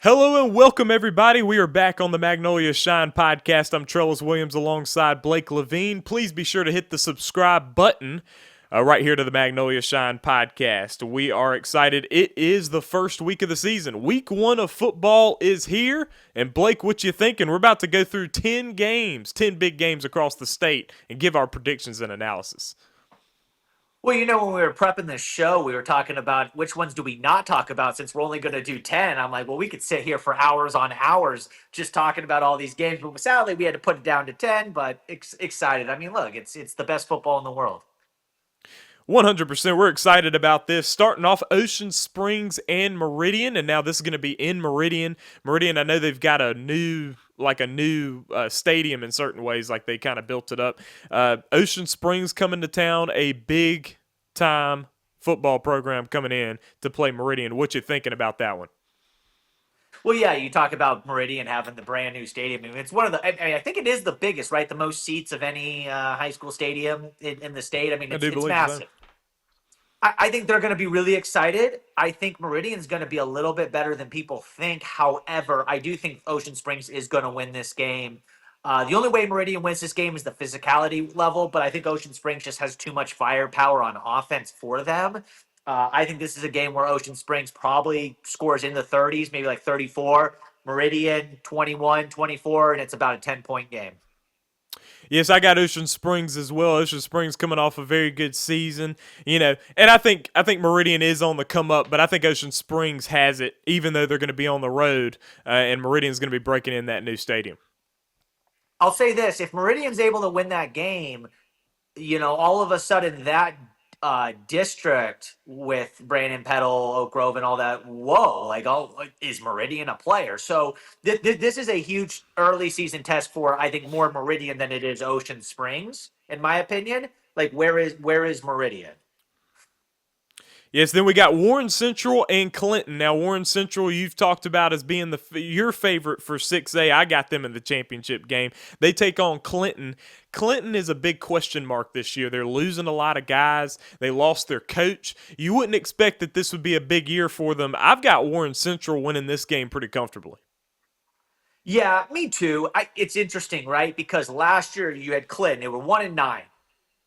Hello and welcome, everybody. We are back on the Magnolia Shine podcast. I'm Trellis Williams alongside Blake Levine. Please be sure to hit the subscribe button right here to the Magnolia Shine podcast. We are excited. It is the first week of the season. Week 1 of football is here. And Blake, what you thinking? We're about to go through 10 games, 10 big games across the state and give our predictions and analysis. Well, when we were prepping this show, we were talking about which ones do we not talk about since we're only going to do 10. I'm like, well, we could sit here for hours on hours just talking about all these games. But sadly, we had to put it down to 10, but excited. I mean, look, it's the best football in the world. 100%. We're excited about this. Starting off Ocean Springs and Meridian, and now this is going to be in Meridian. Meridian, I know they've got a new stadium in certain ways, like they kind of built it up. Ocean Springs coming to town, a big time football program coming in to play Meridian. What you thinking about that one? Well, yeah, you talk about Meridian having the brand new stadium. I mean, it's one of the. I think it is the biggest, right? The most seats of any high school stadium in the state. I mean, I it's do it's believe so. massive. I think they're going to be really excited. I think Meridian's going to be a little bit better than people think. However, I do think Ocean Springs is going to win this game. The only way Meridian wins this game is the physicality level, but I think Ocean Springs just has too much firepower on offense for them. I think this is a game where Ocean Springs probably scores in the 30s, maybe like 34. Meridian 21, 24, and it's about a 10-point game. Yes, I got Ocean Springs as well. Ocean Springs coming off a very good season, and I think Meridian is on the come up, but I think Ocean Springs has it, even though they're going to be on the road, and Meridian's going to be breaking in that new stadium. I'll say this: if Meridian's able to win that game, all of a sudden that district with Brandon Petal, Oak Grove, and all that, whoa, like, is Meridian a player? So this is a huge early season test for, I think, more Meridian than it is Ocean Springs, in my opinion. Like, where is Meridian? Yes, then we got Warren Central and Clinton. Now, Warren Central, you've talked about as being your favorite for 6A. I got them in the championship game. They take on Clinton. Clinton is a big question mark this year. They're losing a lot of guys. They lost their coach. You wouldn't expect that this would be a big year for them. I've got Warren Central winning this game pretty comfortably. Yeah, me too. It's interesting, right? Because last year you had Clinton; they were 1-9,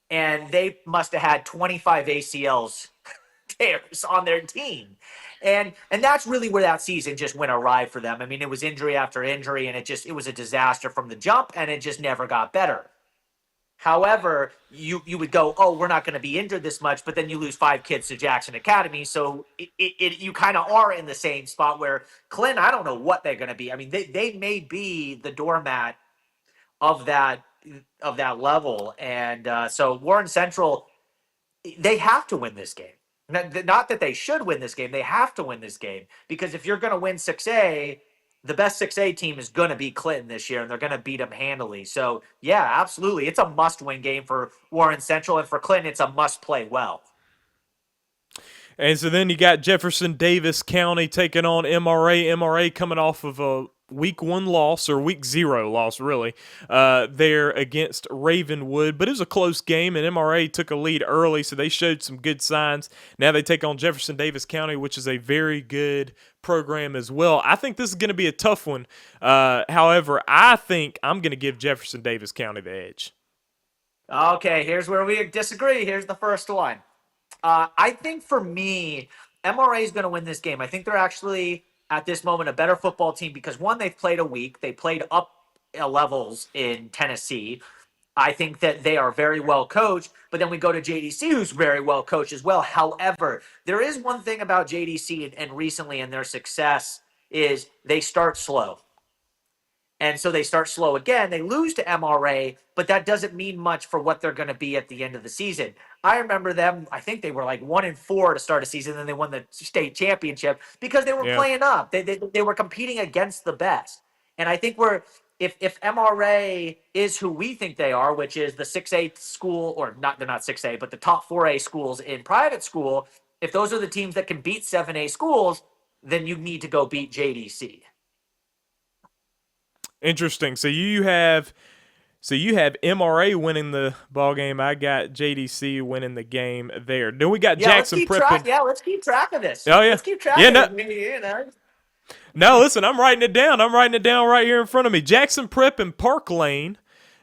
and they must have had 25 ACLs tears on their team. And that's really where that season just went awry for them. I mean, it was injury after injury, and it was a disaster from the jump, and it just never got better. However, you would go, oh, we're not going to be injured this much, but then you lose 5 kids to Jackson Academy, so you kind of are in the same spot where Clinton, I don't know what they're going to be. I mean, they may be the doormat of that level, and so Warren Central, they have to win this game. Not that they should win this game. They have to win this game because if you're going to win 6A, the best 6A team is going to be Clinton this year, and they're going to beat them handily. So, yeah, absolutely. It's a must-win game for Warren Central, and for Clinton, it's a must-play well. And so then you got Jefferson Davis County taking on MRA. MRA coming off of a week 1 loss, or week 0 loss, really, there against Ravenwood. But it was a close game, and MRA took a lead early, so they showed some good signs. Now they take on Jefferson Davis County, which is a very good program as well. I think this is going to be a tough one. However, I think I'm going to give Jefferson Davis County the edge. Okay, here's where we disagree. Here's the first one. I think for me, MRA is going to win this game. I think they're actually at this moment a better football team because one, they've played a week. They played up levels in Tennessee. I think that they are very well coached, but then we go to JDC, who's very well coached as well. However, there is one thing about JDC and recently in their success is they start slow. And so they start slow again. They lose to MRA, but that doesn't mean much for what they're going to be at the end of the season. I remember them, I think they were like 1-4 to start a season, and they won the state championship because they were Yeah. playing up. They were competing against the best. And I think if MRA is who we think they are, which is the 6A school, or not, they're not 6A, but the top 4A schools in private school, if those are the teams that can beat 7A schools, then you need to go beat JDC. Interesting. So you have MRA winning the ball game. I got JDC winning the game there. Then we got Yeah, let's Jackson keep track. prepping. Yeah, let's keep track of this. Oh yeah, Let's keep track yeah. of No, this. No, listen, I'm writing it down. I'm writing it down right here in front of me. Jackson Prep and Park Lane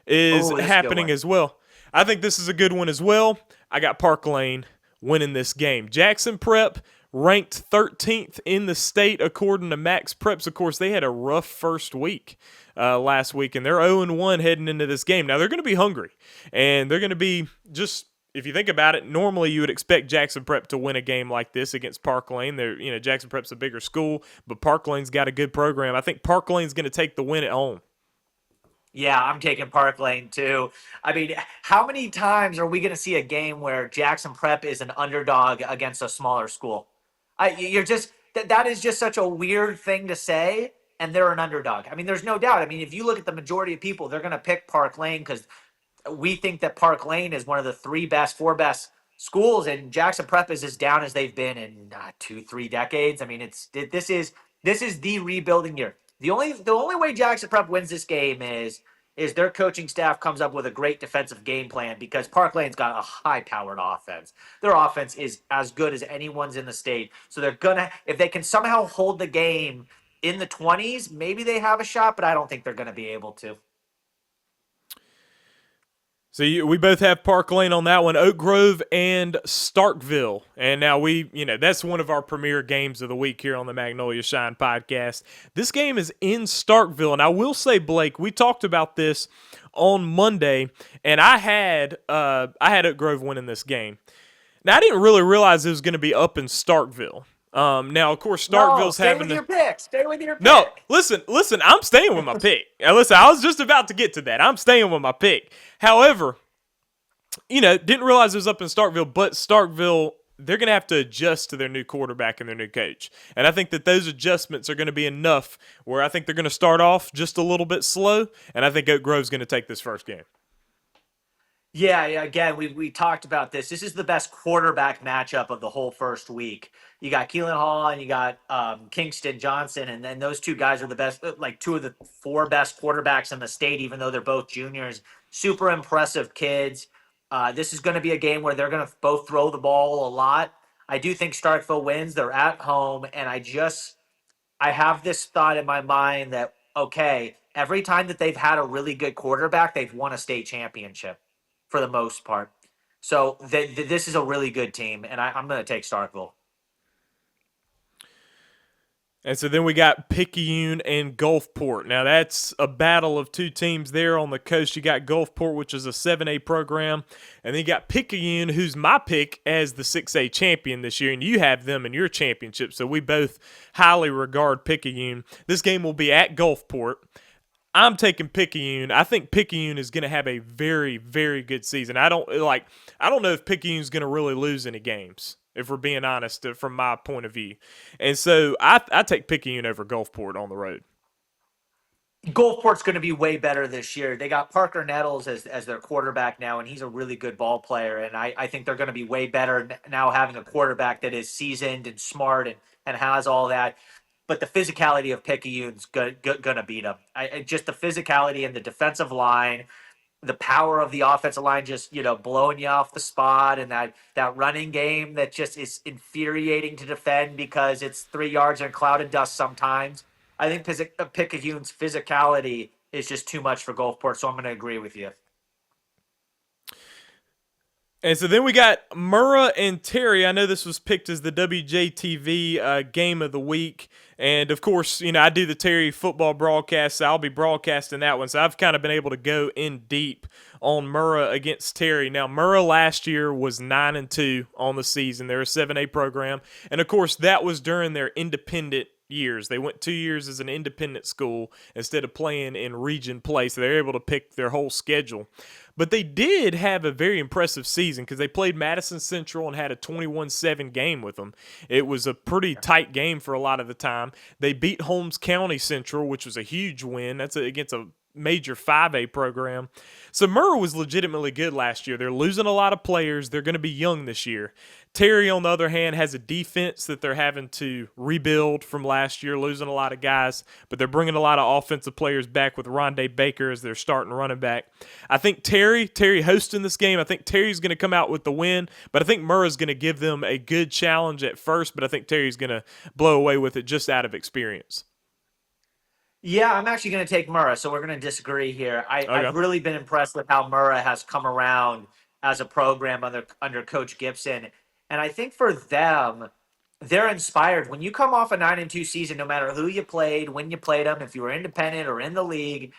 is Oh, that's a good happening one. as well. I think this is a good one as well. I got Park Lane winning this game. Jackson Prep ranked 13th in the state according to Max Preps. Of course, they had a rough first week last week, and they're 0-1 heading into this game. Now, they're going to be hungry, and they're going to be just if you think about it, normally you would expect Jackson Prep to win a game like this against Park Lane. Jackson Prep's a bigger school, but Park Lane's got a good program. I think Park Lane's going to take the win at home. Yeah, I'm taking Park Lane too. I mean, how many times are we going to see a game where Jackson Prep is an underdog against a smaller school? You're just that is just such a weird thing to say, and they're an underdog. I mean, there's no doubt. I mean, if you look at the majority of people, they're going to pick Park Lane because we think that Park Lane is one of the four best schools, and Jackson Prep is as down as they've been in 2, 3 decades. I mean, this is the rebuilding year. The only way Jackson Prep wins this game is their coaching staff comes up with a great defensive game plan because Park Lane's got a high powered offense. Their offense is as good as anyone's in the state. So they're gonna if they can somehow hold the game in the 20s, maybe they have a shot, but I don't think they're gonna be able to. So we both have Park Lane on that one, Oak Grove and Starkville. And now that's one of our premier games of the week here on the Magnolia Shine podcast. This game is in Starkville. And I will say, Blake, we talked about this on Monday, and I had Oak Grove winning this game. Now, I didn't really realize it was going to be up in Starkville. Now, of course, No, Starkville's stay having with to. your pick. Stay with your No, pick. listen. I'm staying with my pick. Now, listen, I was just about to get to that. I'm staying with my pick. However, didn't realize it was up in Starkville, but Starkville, they're going to have to adjust to their new quarterback and their new coach. And I think that those adjustments are going to be enough where I think they're going to start off just a little bit slow, and I think Oak Grove's going to take this first game. Yeah, yeah. Again, we talked about this. This is the best quarterback matchup of the whole first week. You got Keelan Hall and you got Kingston Johnson, and then those two guys are the best, like two of the four best quarterbacks in the state, even though they're both juniors. Super impressive kids. This is going to be a game where they're going to both throw the ball a lot. I do think Starkville wins. They're at home, and I have this thought in my mind that okay, every time that they've had a really good quarterback, they've won a state championship for the most part. So this is a really good team, and I'm going to take Starkville. And so then we got Picayune and Gulfport. Now that's a battle of two teams there on the coast. You got Gulfport, which is a 7A program, and then you got Picayune, who's my pick as the 6A champion this year, and you have them in your championship. So we both highly regard Picayune. This game will be at Gulfport. I'm taking Picayune. I think Picayune is going to have a very, very good season. I don't know if Picayune's going to really lose any games, if we're being honest, from my point of view. And so I take Picayune over Gulfport on the road. Gulfport's going to be way better this year. They got Parker Nettles as their quarterback now, and he's a really good ball player. And I think they're going to be way better now having a quarterback that is seasoned and smart and has all that. But the physicality of Picayune's going to beat them. Just the physicality and the defensive line, the power of the offensive line just blowing you off the spot, and that running game that just is infuriating to defend because it's 3 yards and cloud and dust sometimes. I think Picayune's physicality is just too much for Gulfport, so I'm going to agree with you. And so then we got Murrah and Terry. I know this was picked as the WJTV game of the week. And, of course, I do the Terry football broadcast, so I'll be broadcasting that one. So I've kind of been able to go in deep on Murrah against Terry. Now, Murrah last year was 9-2 on the season. They're a 7A program. And, of course, that was during their independent years. They went 2 years as an independent school instead of playing in region play, so they're able to pick their whole schedule. But they did have a very impressive season because they played Madison Central and had a 21-7 game with them. It was a pretty tight game for a lot of the time. They beat Holmes County Central, which was a huge win. That's against a major 5A program. So Murrah was legitimately good last year. They're losing a lot of players. They're going to be young this year. Terry, on the other hand, has a defense that they're having to rebuild from last year, losing a lot of guys, but they're bringing a lot of offensive players back with Rondé Baker as their starting running back. I think Terry hosting this game, I think Terry's going to come out with the win, but I think Murrah's going to give them a good challenge at first, but I think Terry's going to blow away with it just out of experience. Yeah, I'm actually going to take Murrah, so we're going to disagree here. I've Okay. really been impressed with how Murrah has come around as a program under Coach Gibson, and I think for them, they're inspired. When you come off a 9-2 season, no matter who you played, when you played them, if you were independent or in the league,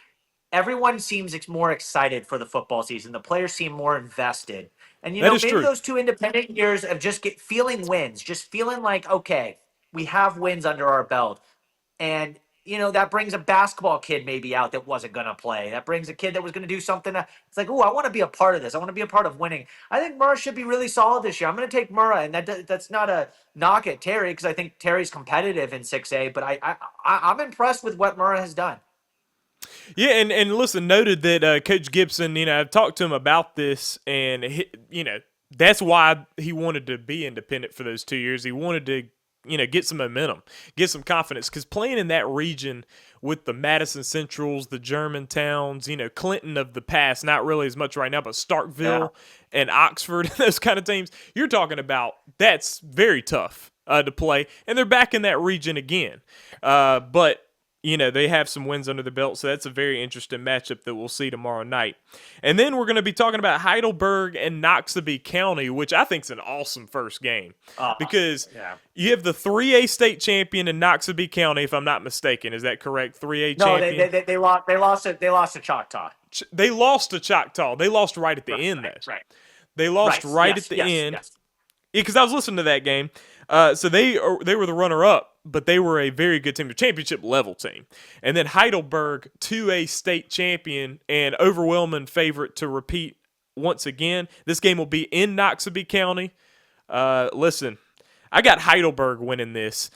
everyone seems more excited for the football season. The players seem more invested, and That is maybe true. those two independent years of just feeling wins, just feeling like okay, we have wins under our belt and that brings a basketball kid maybe out that wasn't going to play. That brings a kid that was going to do something. It's like, oh, I want to be a part of this. I want to be a part of winning. I think Murrah should be really solid this year. I'm going to take Murrah, and that's not a knock at Terry because I think Terry's competitive in 6A. But I'm impressed with what Murrah has done. Yeah, and listen, noted that Coach Gibson, I've talked to him about this, and that's why he wanted to be independent for those 2 years. He wanted to, get some momentum, get some confidence, because playing in that region with the Madison Centrals, the Germantowns, Clinton of the past, not really as much right now, but Yeah. Starkville and Oxford, those kind of teams, you're talking about that's very tough to play, and they're back in that region again. But they have some wins under the belt, so that's a very interesting matchup that we'll see tomorrow night. And then we're going to be talking about Heidelberg and Noxubee County, which I think is an awesome first game Uh, because yeah. you have the 3A state champion in Noxubee County, if I'm not mistaken. Is that correct? 3A No, champion. they lost. They lost to Choctaw. They lost to Choctaw. They lost right at the Right. end, Right. though. Right. They lost Right. right at Yes. the Yes. end. Yes. Yeah, because I was listening to that game. So they were the runner up, but they were a very good team, the championship level team. And then Heidelberg, 2A state champion and overwhelming favorite to repeat once again. This game will be in Noxubee County. Listen, I got Heidelberg winning this.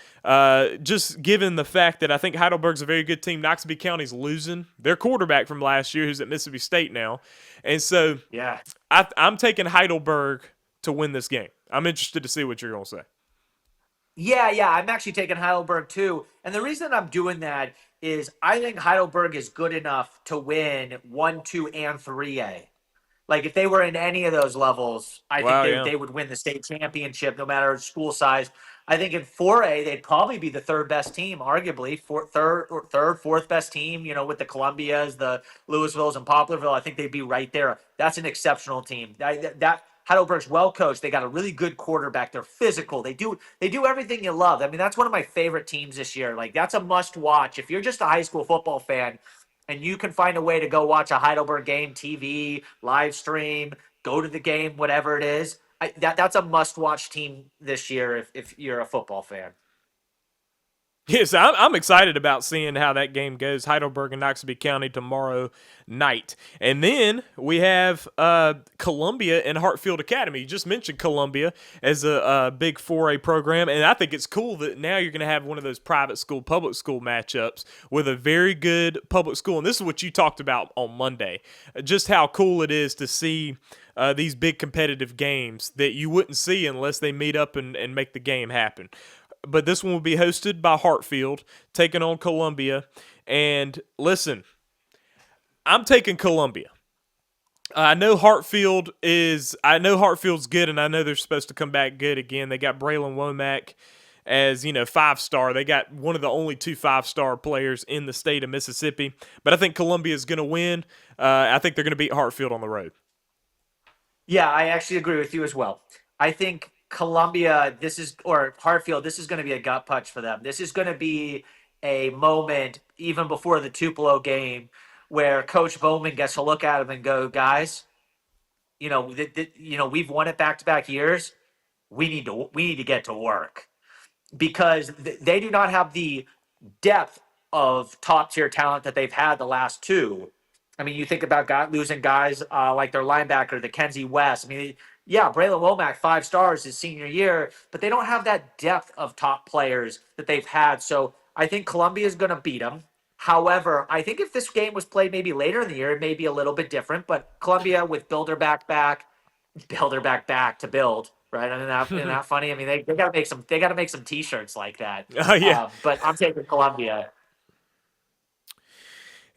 Just given the fact that I think Heidelberg's a very good team. Noxubee County's losing their quarterback from last year, who's at Mississippi State now, and so Yeah. I'm taking Heidelberg to win this game. I'm interested to see what you're going to say. Yeah, yeah. I'm actually taking Heidelberg too. And the reason I'm doing that is I think Heidelberg is good enough to win 1, 2, and 3A. Like if they were in any of those levels, I think Wow, they yeah. they would win the state championship no matter school size. I think in 4A they'd probably be the third best team, arguably fourth best team. With the Columbias, the Louisvilles, and Poplarville, I think they'd be right there. That's an exceptional team. That Heidelberg's well coached. They got a really good quarterback. They're physical. They do everything you love. I mean, that's one of my favorite teams this year. Like that's a must watch if you're just a high school football fan and you can find a way to go watch a Heidelberg game, TV, live stream, go to the game, whatever it is, that's a must-watch team this year if you're a football fan. Yes, I'm excited about seeing how that game goes. Heidelberg and Noxubee County tomorrow night. And then we have Columbia and Hartfield Academy. You just mentioned Columbia as a big 4A program. And I think it's cool that now you're going to have one of those private school, public school matchups with a very good public school. And this is what you talked about on Monday. Just how cool it is to see these big competitive games that you wouldn't see unless they meet up and make the game happen. But this one will be hosted by Hartfield, taking on Columbia. And listen, I'm taking Columbia. I know Hartfield's good, and I know they're supposed to come back good again. They got Braylon Womack as 5-star. They got one of the only two 5-star players in the state of Mississippi. But I think Columbia is going to win. I think they're going to beat Hartfield on the road. Yeah, I actually agree with you as well. I think Columbia, or Hartfield, this is going to be a gut punch for them. This is going to be a moment, even before the Tupelo game, where Coach Bowman gets to look at them and go, guys, we've won it back to back years. We need to get to work because they do not have the depth of top tier talent that they've had the last two. I mean, you think about losing guys like their linebacker, the Kenzie West. I mean, yeah, Braylon Womack, 5 stars his senior year, but they don't have that depth of top players that they've had. So I think Columbia is going to beat them. However, I think if this game was played maybe later in the year, it may be a little bit different. But Columbia with builder back to build, right? I mean, that funny. I mean, they got to make some T-shirts like that. Oh, yeah. But I'm taking Columbia.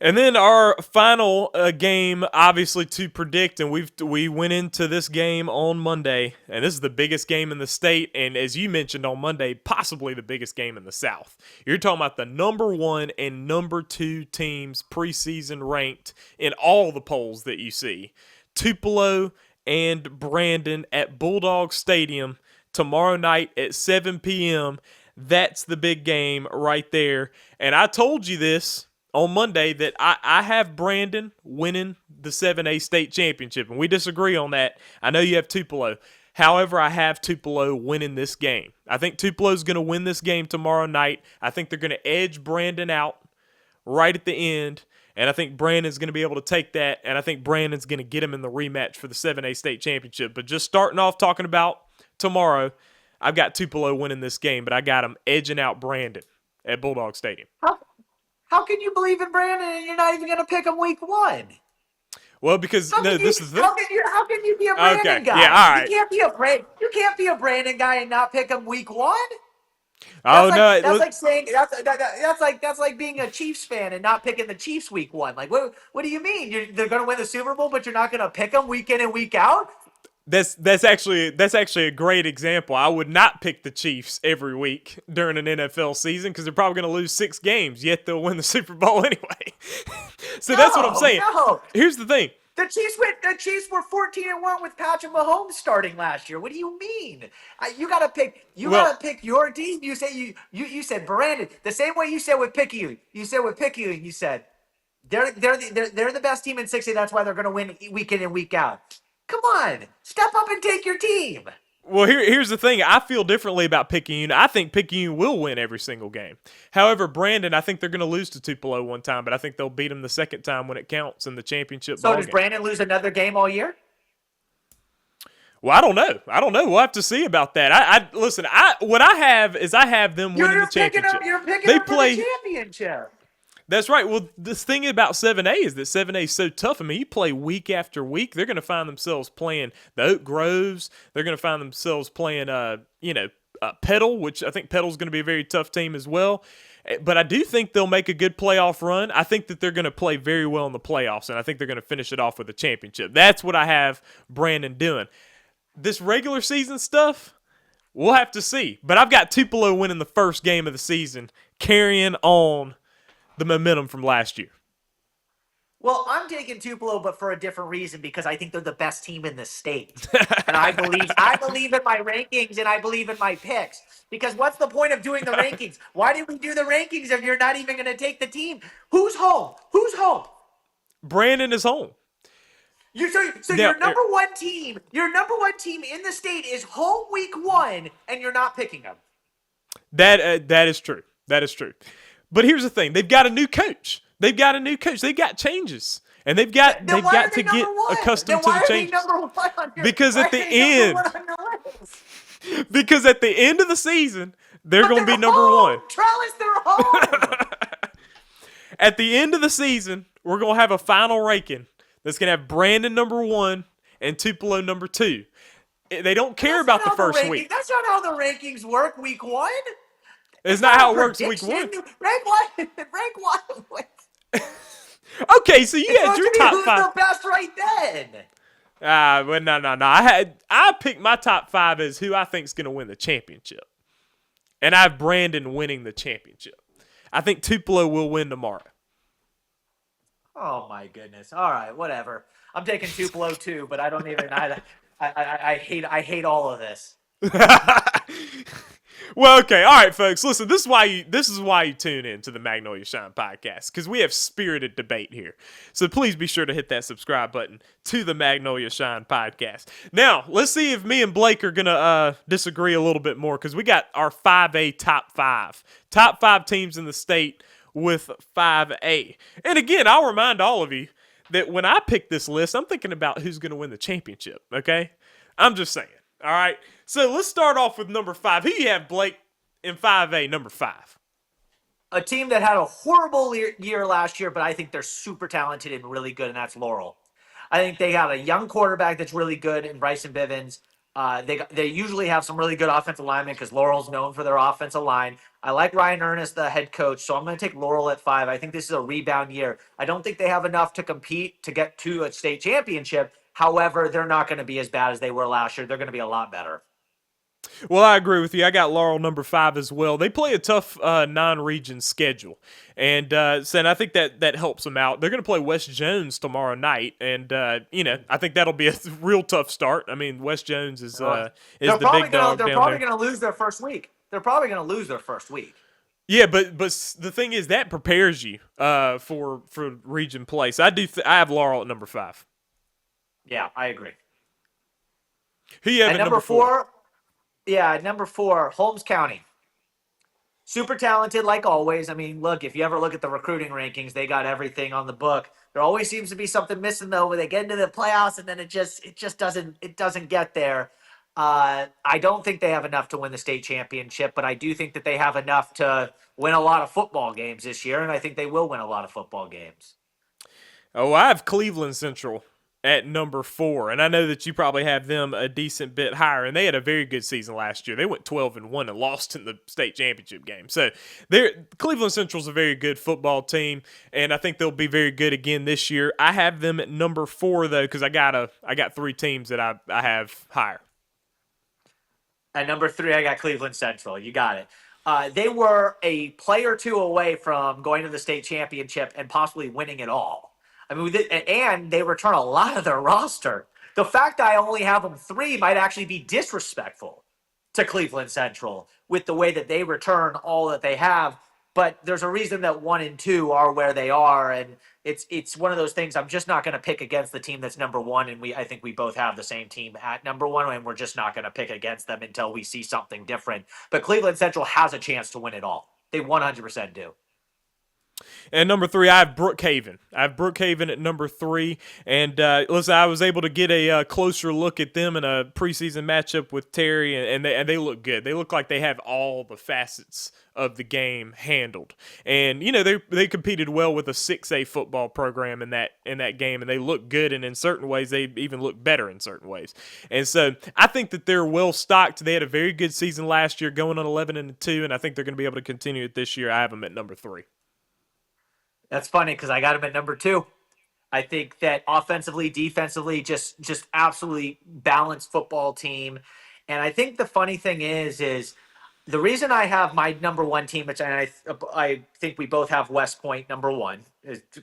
And then our final game, obviously to predict, and we went into this game on Monday, and this is the biggest game in the state, and as you mentioned on Monday, possibly the biggest game in the South. You're talking about the number 1 and number 2 teams preseason ranked in all the polls that you see. Tupelo and Brandon at Bulldog Stadium tomorrow night at 7 p.m. That's the big game right there. And I told you this on Monday that I have Brandon winning the 7A state championship, and we disagree on that. I know you have Tupelo. However, I have Tupelo winning this game. I think Tupelo's going to win this game tomorrow night. I think they're going to edge Brandon out right at the end, and I think Brandon's going to be able to take that, and I think Brandon's going to get him in the rematch for the 7A state championship. But just starting off talking about tomorrow, I've got Tupelo winning this game, but I got him edging out Brandon at Bulldog Stadium. How can you believe in Brandon and you're not even going to pick him week 1? Well, because no, this is the How can you be a Brandon okay. guy? Yeah, all right. You can't be a Brandon guy and not pick him week 1. Oh no, That's like saying that's like being a Chiefs fan and not picking the Chiefs week 1. Like what do you mean? They're going to win the Super Bowl, but you're not going to pick them week in and week out? that's actually a great example. I would not pick the Chiefs every week during an NFL season because they're probably going to lose 6 games, yet they'll win the Super Bowl anyway. So that's what I'm saying. No. Here's the thing. The Chiefs were 14-1 with Patrick Mahomes starting last year. What do you mean? You gotta pick your team. You say you said Brandon the same way you said with Picayune. You said with Picayune. You said they're the best team in 6A. That's why they're gonna win week in and week out. Come on, step up and take your team. Well, here's the thing. I feel differently about Picayune. I think Picayune will win every single game. However, Brandon, I think they're going to lose to Tupelo one time, but I think they'll beat them the second time when it counts in the championship So ball does game. Brandon lose another game all year? Well, I don't know. We'll have to see about that. Listen. What I have is I have them winning the championship. You're picking them for the championship. That's right. Well, this thing about 7A is that 7A is so tough. I mean, you play week after week. They're going to find themselves playing the Oak Groves. They're going to find themselves playing, Petal, which I think Petal's going to be a very tough team as well. But I do think they'll make a good playoff run. I think that they're going to play very well in the playoffs, and I think they're going to finish it off with a championship. That's what I have Brandon doing. This regular season stuff, we'll have to see. But I've got Tupelo winning the first game of the season, carrying on the momentum from last year. Well, I'm taking Tupelo, but for a different reason, because I think they're the best team in the state. And I believe in my rankings and I believe in my picks. Because what's the point of doing the rankings? Why did we do the rankings if you're not even going to take the team? Who's home? Who's home? Brandon is home. So your number one team in the state is home week 1, and you're not picking them. That is true. That is true. But here's the thing: they've got a new coach. They've got changes, and they've got to get accustomed to the changes. Because at the end of the season, they're going to be number 1. Trellis, they're home. At the end of the season, we're going to have a final ranking that's going to have Brandon number 1 and Tupelo number 2. They don't care about the first week. That's not how the rankings work week 1. It's not how it works week 1. Rank 1. Okay, so you had your top 5. Who's the best right then? Well, no. I picked my top 5 as who I think is going to win the championship, and I have Brandon winning the championship. I think Tupelo will win tomorrow. Oh my goodness! All right, whatever. I'm taking Tupelo too, but I don't even. I hate all of this. Well, okay, all right, folks. Listen, this is why you tune in to the Magnolia Shine podcast, because we have spirited debate here. So please be sure to hit that subscribe button to the Magnolia Shine podcast. Now, let's see if me and Blake are gonna disagree a little bit more, because we got our 5A top 5 teams in the state with 5A. And again, I'll remind all of you that when I pick this list, I'm thinking about who's going to win the championship, okay? I'm just saying, all right? So let's start off with number 5. Who you have, Blake, in 5A, number 5? A team that had a horrible year last year, but I think they're super talented and really good, and that's Laurel. I think they got a young quarterback that's really good in Bryson Bivens. They usually have some really good offensive linemen because Laurel's known for their offensive line. I like Ryan Ernest, the head coach, so I'm going to take Laurel at 5. I think this is a rebound year. I don't think they have enough to compete to get to a state championship. However, they're not going to be as bad as they were last year. They're going to be a lot better. Well, I agree with you. I got Laurel number 5 as well. They play a tough non-region schedule, and I think that helps them out. They're going to play West Jones tomorrow night, and I think that'll be a real tough start. I mean, West Jones is the big dog They're down probably there. gonna lose their first week. They're probably gonna lose their first week. Yeah, but the thing is that prepares you for region play. So I have Laurel at number 5. Yeah, I agree. Who you have And at number 4? number 4, Holmes County. Super talented, like always. I mean, look, if you ever look at the recruiting rankings, they got everything on the book. There always seems to be something missing though, when they get into the playoffs, and then it just doesn't get there. I don't think they have enough to win the state championship, but I do think that they have enough to win a lot of football games this year, and I think they will win a lot of football games. Oh, I have Cleveland Central at number 4, and I know that you probably have them a decent bit higher. And they had a very good season last year. They went 12-1 and lost in the state championship game. So, Cleveland Central's a very good football team, and I think they'll be very good again this year. I have them at number 4 though, because I got 3 teams that I have higher. At number 3, I got Cleveland Central. You got it. They were a play or two away from going to the state championship and possibly winning it all. I mean, and they return a lot of their roster. The fact I only have them 3 might actually be disrespectful to Cleveland Central with the way that they return all that they have. But there's a reason that 1 and 2 are where they are, and it's one of those things. I'm just not going to pick against the team that's number 1, and I think we both have the same team at number 1, and we're just not going to pick against them until we see something different. But Cleveland Central has a chance to win it all. They 100% do. And number 3, I have Brookhaven. I have Brookhaven at number 3. And listen, I was able to get a closer look at them in a preseason matchup with Terry, and they look good. They look like they have all the facets of the game handled. And they competed well with a 6A football program in that game, and they look good. And in certain ways, they even look better in certain ways. And so I think that they're well stocked. They had a very good season last year, going on 11-2, and I think they're going to be able to continue it this year. I have them at number 3. That's funny because I got them at number 2. I think that offensively, defensively, just absolutely balanced football team. And I think the funny thing is the reason I have my number 1 team, which I think we both have West Point number 1.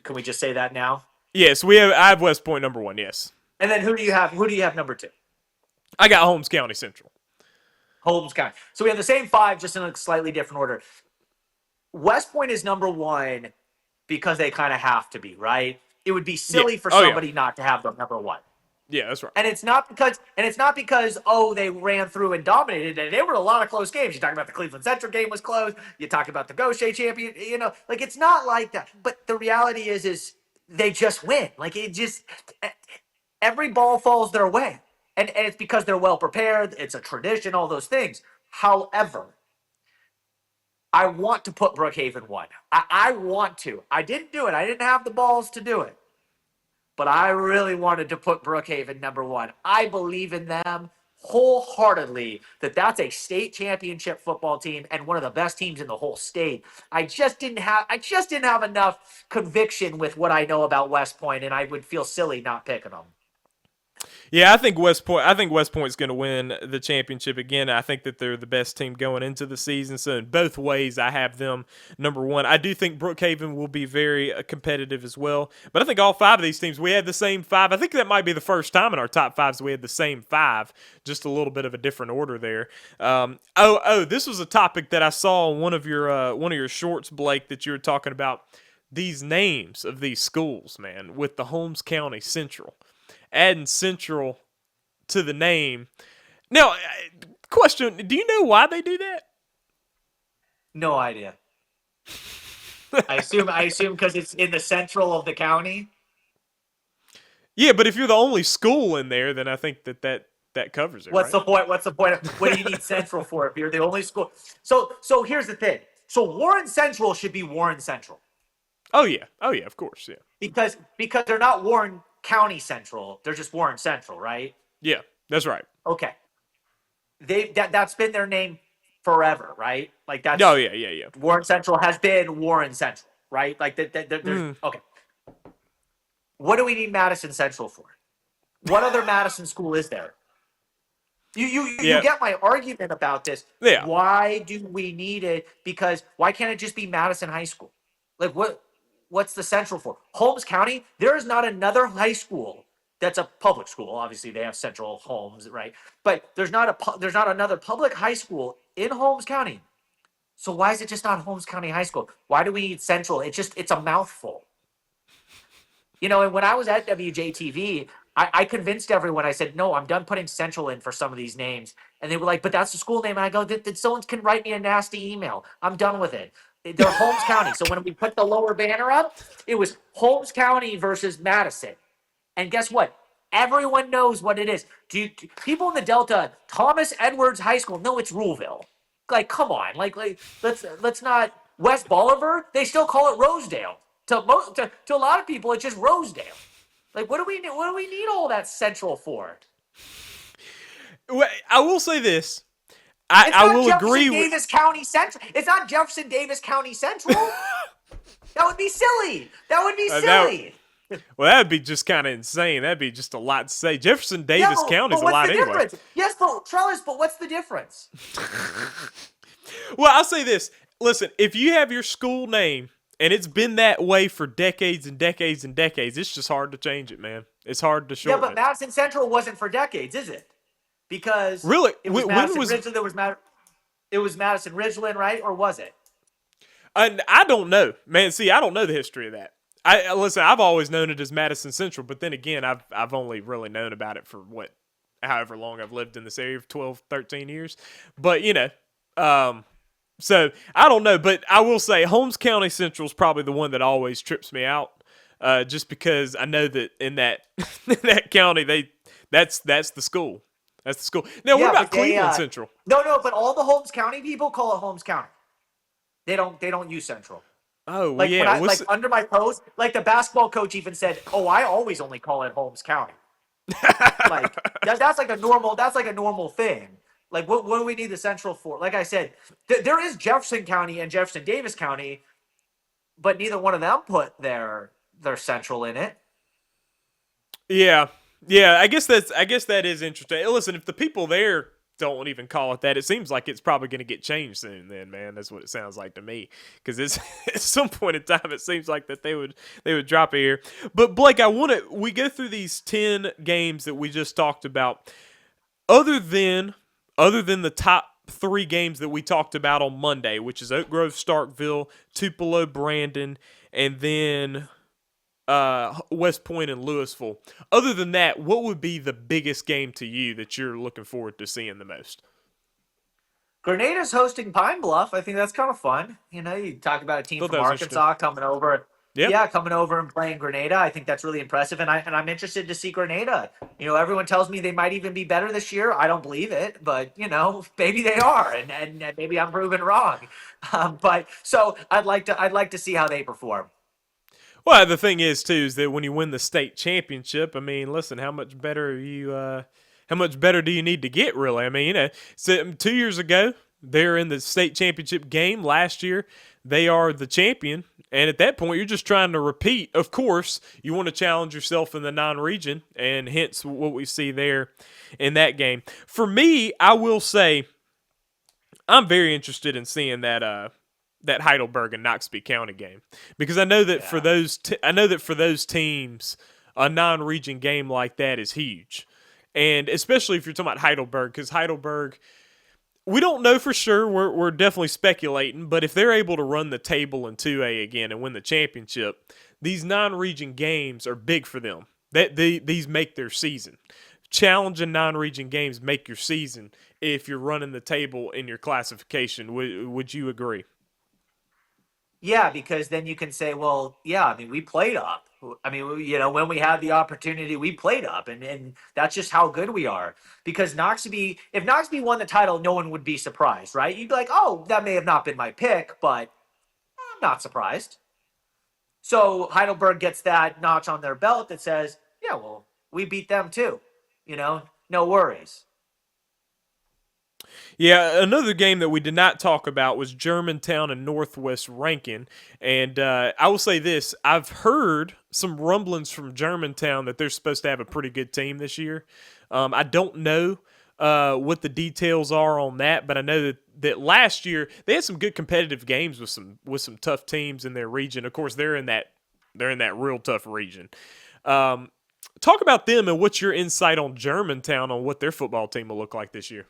Can we just say that now? Yes, I have West Point number 1. Yes, And then who do you have? Who do you have number 2? I got Holmes County Central. Holmes County. So we have the same 5, just in a slightly different order. West Point is number 1 because they kind of have to be, right? It would be Yeah. silly for Oh yeah. somebody not to have them number 1. Yeah, that's right. And it's not because they ran through and dominated, and there were a lot of close games. You talk about the Cleveland Central game was close. You talk about the Gaucher champion. Like it's not like that. But the reality is they just win. Like it just every ball falls their way, and it's because they're well prepared. It's a tradition, all those things. However, I want to put Brookhaven 1. I want to. I didn't do it. I didn't have the balls to do it. But I really wanted to put Brookhaven number 1. I believe in them wholeheartedly that that's a state championship football team and one of the best teams in the whole state. I just didn't have enough conviction with what I know about West Point, and I would feel silly not picking them. Yeah, I think West Point. I think West Point's going to win the championship again. I think that they're the best team going into the season. So in both ways, I have them number 1. I do think Brookhaven will be very competitive as well. But I think all 5 of these teams, we had the same 5. I think that might be the first time in our top 5s we had the same 5, just a little bit of a different order there. This was a topic that I saw on one of your shorts, Blake, that you were talking about. These names of these schools, man, with the Holmes County Central. Adding Central to the name. Now, question, do you know why they do that? No idea. I assume because it's in the central of the county. Yeah, but if you're the only school in there, then I think that covers it, What's right? the point? What's the point? What do you need Central for if you're the only school? So here's the thing. So Warren Central should be Warren Central Oh yeah. Oh yeah, of course, yeah. because they're not Warren County Central. They're just Warren Central, right? Yeah, that's right. Okay. That's been their name forever, right? Like Oh that's yeah, yeah, yeah. Warren Central has been Warren Central, right? Like there's Mm, okay. What do we need Madison Central for? What other Madison school is there? You yeah, get my argument about this. yeah. Why do we need it? Because why can't it just be Madison High School? Like what's the Central for? Holmes County, there is not another high school that's a public school. Obviously, they have Central Holmes, right? But there's not another public high school in Holmes County. So why is it just not Holmes County High School? Why do we need Central? It's a mouthful. And when I was at WJTV, I convinced everyone. I said, no, I'm done putting Central in for some of these names. And they were like, but that's the school name. And I go, that someone can write me a nasty email. I'm done with it. They're Holmes County. So when we put the lower banner up, it was Holmes County versus Madison. And guess what? Everyone knows what it is. People in the Delta, Thomas Edwards High School? No, it's Ruleville. Like, come on. Like let's not. West Bolivar, they still call it Rosedale. To a lot of people, it's just Rosedale. Like, what do we need all that Central for? Well, I will say this. I, It's I not will Jefferson agree with. Davis County Central. It's not Jefferson Davis County Central. That would be silly. That would be That silly. well, that'd be just kind of insane. That'd be just a lot to say. Jefferson Yeah, Davis County's but a what's lot the anyway. difference? Yes, but Trellis, but what's the difference? Well, I'll say this. Listen, if you have your school name and it's been that way for decades and decades and decades, it's just hard to change it, man. It's hard to Yeah, shorten but it. Madison Central wasn't for decades, is it? Because Really? it was When Madison was? Ridgeland. It was Madison Ridgeland, right? Or was it? And I don't know, man. See, I don't know the history of that. I listen. I've always known it as Madison Central, but then again, I've only really known about it for however long I've lived in this area, 12, 13 years. But um, so I don't know, but I will say Holmes County Central is probably the one that always trips me out, just because I know that in that in that county that's the school. That's the school. Now, what Yeah, about but Cleveland Central? no, but all the Holmes County people call it Holmes County. They don't use Central. Oh, well, Like when yeah. I like under my post, like the basketball coach even said, "Oh, I always only call it Holmes County." Like that's like a normal thing. Like what do we need the Central for? Like I said, there is Jefferson County and Jefferson Davis County, but neither one of them put their Central in it. Yeah, yeah. I guess that is interesting. Listen, if the people there don't even call it that, it seems like it's probably going to get changed soon. Then, man, that's what it sounds like to me. Because it's at some point in time, it seems like that they would drop it here. But Blake, we go through these 10 games that we just talked about. Other than the top 3 games that we talked about on Monday, which is Oak Grove, Starkville, Tupelo, Brandon, and then West Point and Louisville. Other than that, what would be the biggest game to you that you're looking forward to seeing the most? Grenada's hosting Pine Bluff. I think that's kind of fun. You talk about a team Thought from that was interesting. Arkansas coming over. Yeah. Yeah, coming over and playing Grenada. I think that's really impressive, and I'm interested to see Grenada. Everyone tells me they might even be better this year. I don't believe it, but maybe they are, and maybe I'm proven wrong. But so I'd like to see how they perform. Well, the thing is too is that when you win the state championship, I mean, listen, how much better are you? How much better do you need to get? Really, I mean, so 2 years ago they're in the state championship game. Last year they are the champion, and at that point you're just trying to repeat. Of course, you want to challenge yourself in the non-region, and hence what we see there in that game. For me, I will say I'm very interested in seeing that Heidelberg and Knoxville County game because I know that for Yeah. those teams, a non-region game like that is huge, and especially if you're talking about Heidelberg, because Heidelberg, we don't know for sure. We're definitely speculating, but if they're able to run the table in 2A again and win the championship, these non-region games are big for them. These make their season. Challenging non-region games make your season if you're running the table in your classification. Would you agree? Yeah, because then you can say, well, yeah, I mean, we played up. I mean, when we had the opportunity, we played up, and that's just how good we are. Because if Knoxville won the title, no one would be surprised, right? You'd be like, oh, that may have not been my pick, but I'm not surprised. So Heidelberg gets that notch on their belt that says, yeah, well, we beat them too. No worries. Yeah, another game that we did not talk about was Germantown and Northwest Rankin. And I will say this, I've heard some rumblings from Germantown that they're supposed to have a pretty good team this year. I don't know what the details are on that, but I know that last year they had some good competitive games with some tough teams in their region. Of course, they're in that real tough region. Um, Talk about them and what's your insight on Germantown on what their football team will look like this year.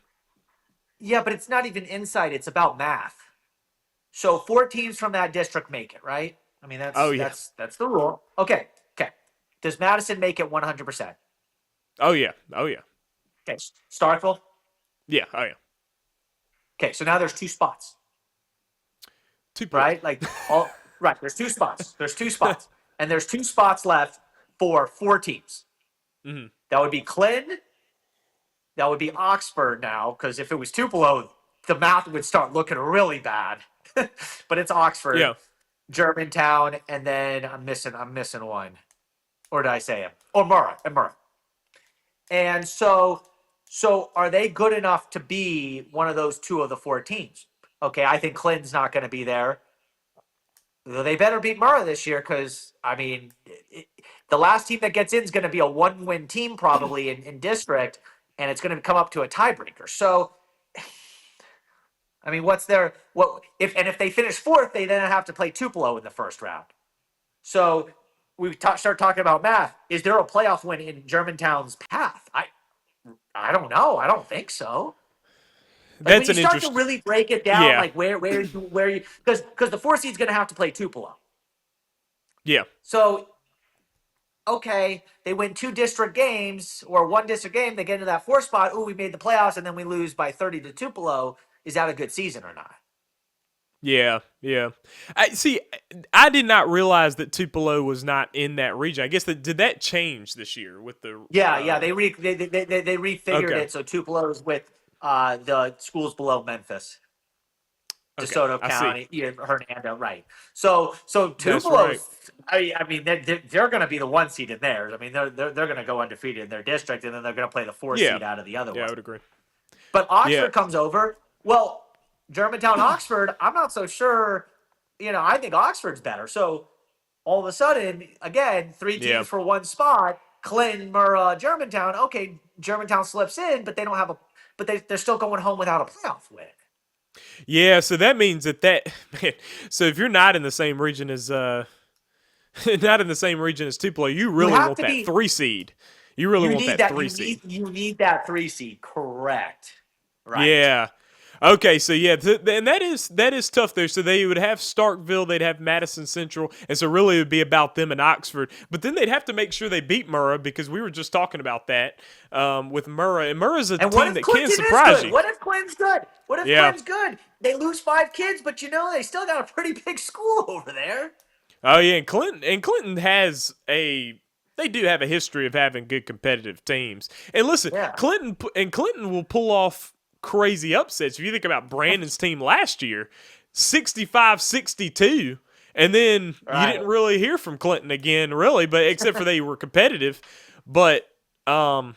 Yeah, but it's not even insight. It's about math. So 4 teams from that district make it, right? I mean, Oh that's yeah, that's that's the rule. Okay, okay. Does Madison make it 100%? oh yeah, oh yeah, Okay, Starkville. yeah, oh yeah. Okay, so now there's 2 spots, Tupelo. right? Like all right. There's 2 spots. There's 2 spots, and there's 2 spots left for 4 teams. Hmm. That would be Clinton. That would be Oxford now, because if it was Tupelo, the math would start looking really bad. But it's Oxford, Yeah, Germantown, and then I'm missing one. Or did I say him? Or Murrah and Murrah. And so are they good enough to be one of those 2 of the 4 teams? Okay, I think Clinton's not going to be there. They better beat Murrah this year because I mean, the last team that gets in is going to be a 1-win team probably in district, and it's going to come up to a tiebreaker. So I mean, what's their what if they finish fourth, they then have to play Tupelo in the first round. So start talking about math. Is there a playoff win in Germantown's path? I don't know. I don't think so. Like when that's you an start to interest. really break it down, Yeah, like where you because the 4 seed's going to have to play Tupelo. yeah, So okay, they win 2 district games or 1 district game, they get into that 4 spot. Ooh, we made the playoffs, and then we lose by 30 to Tupelo. Is that a good season or not? yeah, yeah. I see. I did not realize that Tupelo was not in that region. I guess did that change this year with the? Yeah. They refigured Okay, it so Tupelo's with the schools below Memphis, okay, DeSoto I see. County, Hernando, right? So That's right. Tupelo's. I mean, they're going to be the 1 seed in theirs. I mean, they're going to go undefeated in their district, and then they're going to play the 4 Yeah, seed out of the other yeah, I one. would agree. But Yeah, Oxford comes over. Well, Germantown, Oxford. I'm not so sure. I think Oxford's better. So all of a sudden, again, 3 teams yeah. for 1 spot. Clinton, Murrah, Germantown. Okay, Germantown slips in, but they don't have a. But they're still going home without a playoff win. Yeah, so that means that man. So if you're not in the same region as not in the same region as Tupelo, you You really have want to that be. 3 seed. You really You want need that that. 3 seed. You need that 3 seed. Correct. Right. Yeah. Okay, so yeah, and that is tough there. So they would have Starkville, they'd have Madison Central, and so really it would be about them and Oxford. But then they'd have to make sure they beat Murrah because we were just talking about that with Murrah, and Murrah's a And what team if that can Clinton is surprise good? you. What if Clinton's good? What if Yeah. Clinton's good? They lose 5 kids, but they still got a pretty big school over there. Oh yeah, and Clinton has a they do have a history of having good competitive teams. And listen, Yeah. Clinton will pull off crazy upsets. If you think about Brandon's team last year, 65-62, and then you Right. didn't really hear from Clinton again really, but except for they were competitive. But I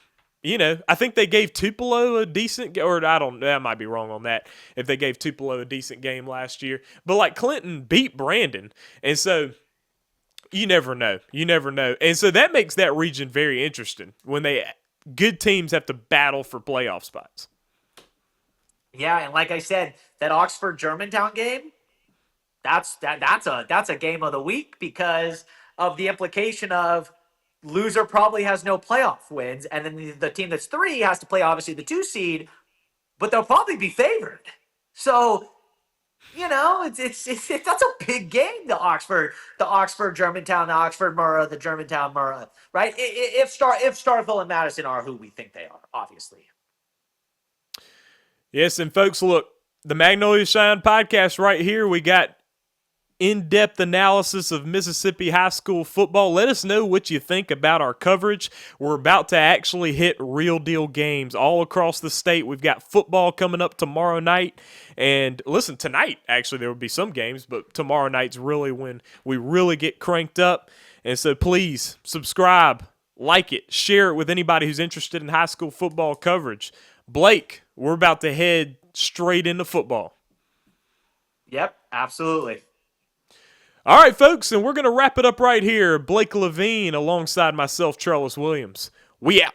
think they gave Tupelo a decent, or I don't, I might be wrong on that. If they gave Tupelo a decent game last year, but like Clinton beat Brandon, and so you never know. You never know. And so that makes that region very interesting when good teams have to battle for playoff spots. Yeah, and like I said, that Oxford Germantown game, that's a game of the week because of the implication of loser probably has no playoff wins, and then the team that's 3 has to play obviously the 2 seed, but they'll probably be favored. So it's that's a big game. The Oxford Germantown, the Oxford Murrah, the Germantown Murrah, right? If Starkville and Madison are who we think they are, obviously. Yes, and folks, look, the Magnolia Shine podcast right here. We got in-depth analysis of Mississippi high school football. Let us know what you think about our coverage. We're about to actually hit real deal games all across the state. We've got football coming up tomorrow night. And listen, tonight, actually, there will be some games, but tomorrow night's really when we really get cranked up. And so please subscribe, like it, share it with anybody who's interested in high school football coverage. Blake, we're about to head straight into football. Yep, absolutely. All right, folks, and we're going to wrap it up right here. Blake Levine alongside myself, Charles Williams. We out.